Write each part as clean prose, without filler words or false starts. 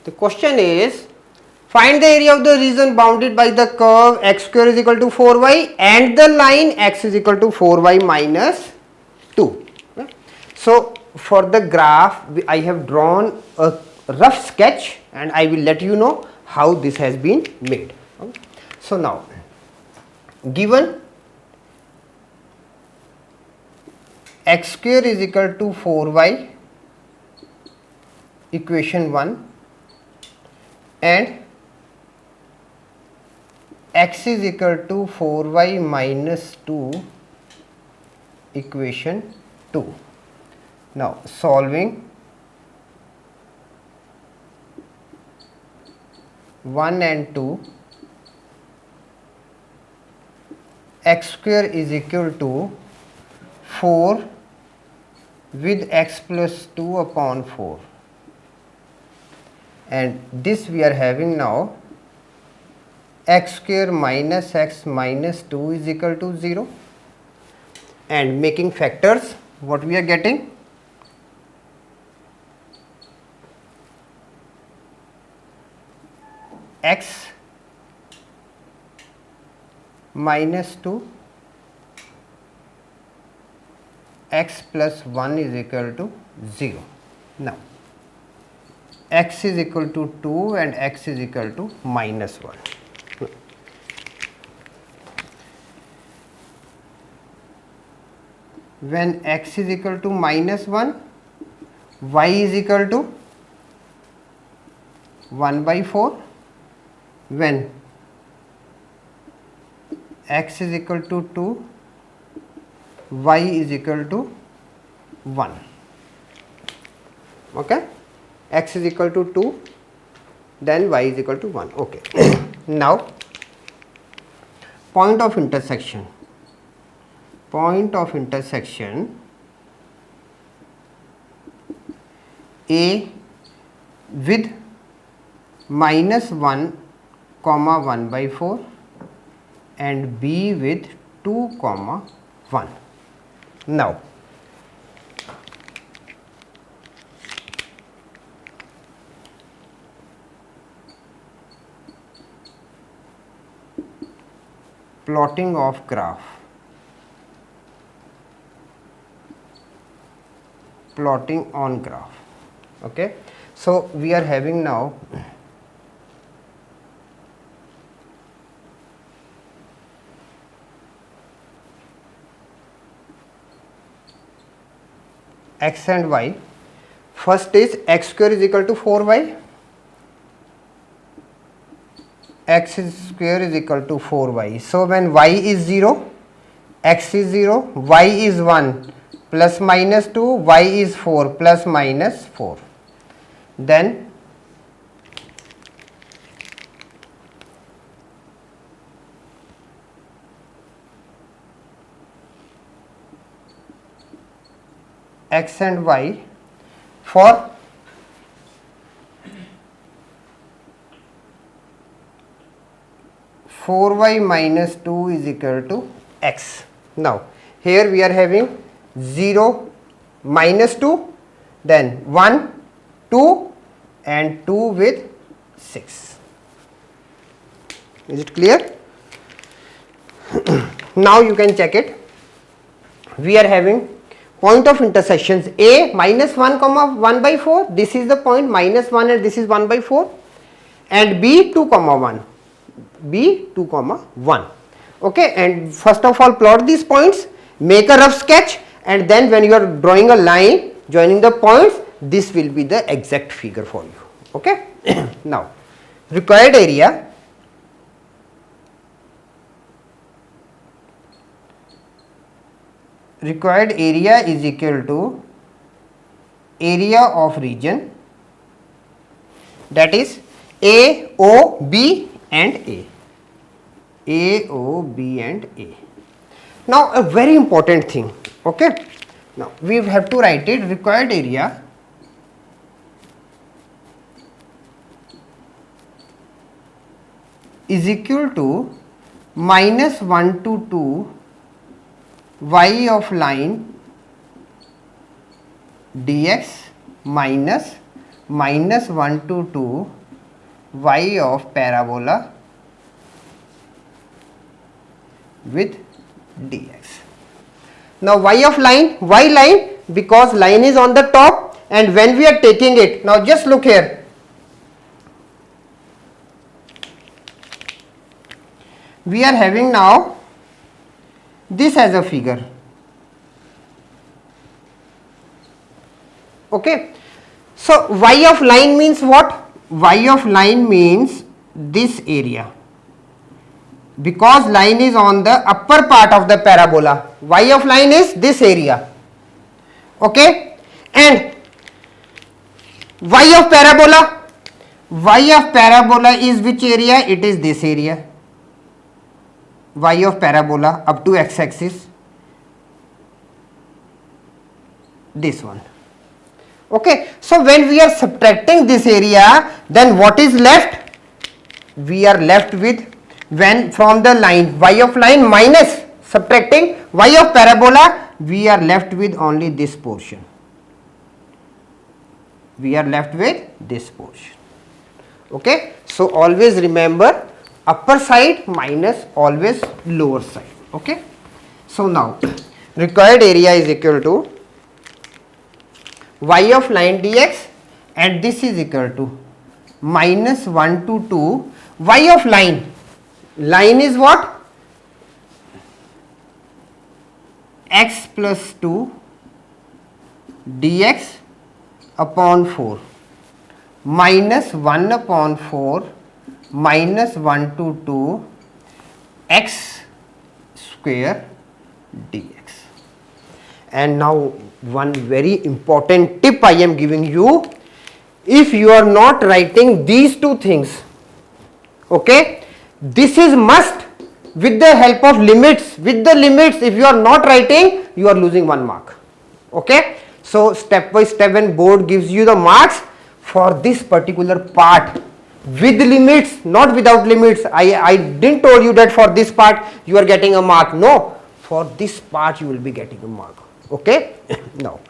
The question is, find the area of the region bounded by the curve x square is equal to 4y and the line x is equal to 4y minus 2. So, for the graph I have drawn a rough sketch and I will let you know how this has been made. So, now given x square is equal to 4y, equation 1, and x is equal to 4y minus 2, equation 2. Now solving 1 and 2, x square is equal to 4 with x plus 2 upon 4, and this we are having now x square minus x minus 2 is equal to 0, and making factors, what we are getting, x minus 2 x plus 1 is equal to 0. Now x is equal to 2 and x is equal to minus 1. When x is equal to minus 1, y is equal to 1 by 4. When x is equal to 2, y is equal to 1. Okay, x is equal to 2, then y is equal to 1. Okay. Now point of intersection. Point of intersection A with minus 1 comma 1 by 4 and B with 2 comma 1. Now plotting of graph. Plotting on graph. Okay, so we are having now x and y. First is x square is equal to 4y. X square is equal to 4y. So when y is 0, x is 0, y is 1 plus minus 2, y is 4 plus minus 4. Then x and y for four y minus 2 is equal to x. Now here we are having 0 minus 2, then 1 2 and 2 with 6. Is it clear? Now you can check it. We are having point of intersections A minus 1 comma 1 by 4, this is the point minus 1 and this is 1 by 4, and B 2 comma 1, B 2 comma 1. Okay, and first of all plot these points, make a rough sketch, and then when you are drawing a line joining the points, this will be the exact figure for you. Okay. Now required area. Required area is equal to area of region, that is A, O, B and A. A, O, B and A. Now a very important thing. Okay. Now we have to write it, required area is equal to minus 1 to 2 y of line dx minus minus 1 to 2 y of parabola with dx. Now y of line, why line? Because line is on the top, and when we are taking it, now just look here, we are having now this as a figure. Okay, so y of line means what? Y of line means this area, because line is on the upper part of the parabola. Y of line is this area. Okay, and y of parabola, y of parabola is which area? It is this area. Y of parabola up to x axis, this one. Okay, so when we are subtracting this area, then what is left? We are left with, when from the line y of line minus subtracting y of parabola, we are left with only this portion. We are left with this portion. Okay, so always remember upper side minus always lower side. Okay, so now required area is equal to y of line dx, and this is equal to minus 1 to 2 y of line. Line is what? X plus 2 dx upon 4 minus 1 upon 4 minus 1 to 2 x square dx. And now one very important tip I am giving you: if you are not writing these two things, okay, this is must with the help of limits. With the limits, if you are not writing, you are losing 1 mark. Okay, so step by step, when board gives you the marks for this particular part with limits, not without limits. I didn't told you that for this part you are getting a mark. No, for this part you will be getting a mark. Okay, now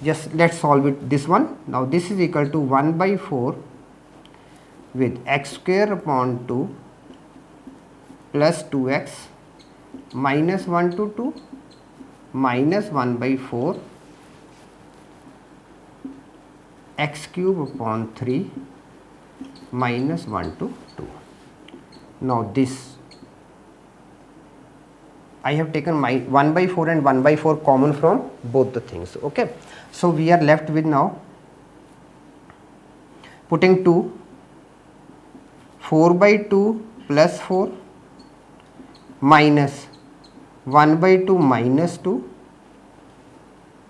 just let's solve it, this one. Now this is equal to 1 by 4 with x square upon 2 plus 2x minus 1 to 2 minus 1 by 4 x cube upon 3 minus 1 to 2. Now this I have taken my 1 by 4 and 1 by 4 common from both the things. Okay, so we are left with now putting 2, 4 by 2 plus 4 minus 1 by 2 minus 2,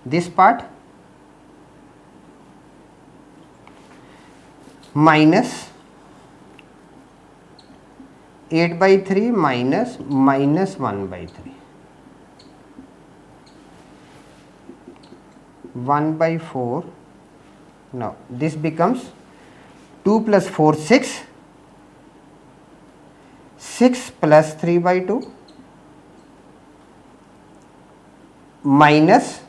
this part minus 8 by 3 minus 1 by 3, 1 by 4. Now this becomes 2 plus 4 6, 6 plus 3 by 2 minus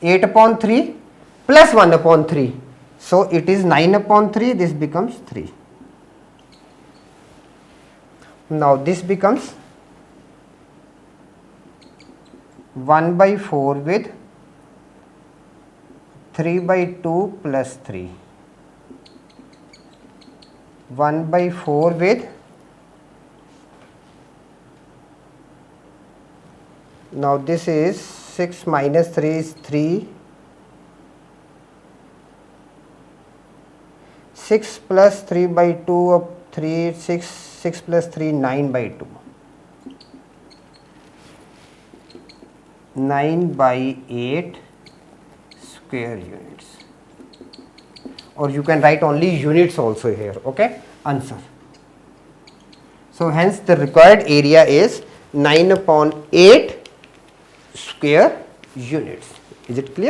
8 upon 3 plus 1 upon 3. So it is 9 upon 3, this becomes 3. Now this becomes 1 by 4 with 3 by 2 plus 3, 1 by 4 with, now this is 6 minus 3 is 3, 6 plus 3 by 2 of 3, 6 plus 3 9 by 2, 9 by 8 square units, or you can write only units also here. Okay, answer. So hence the required area is 9 upon 8 square units. Is it clear?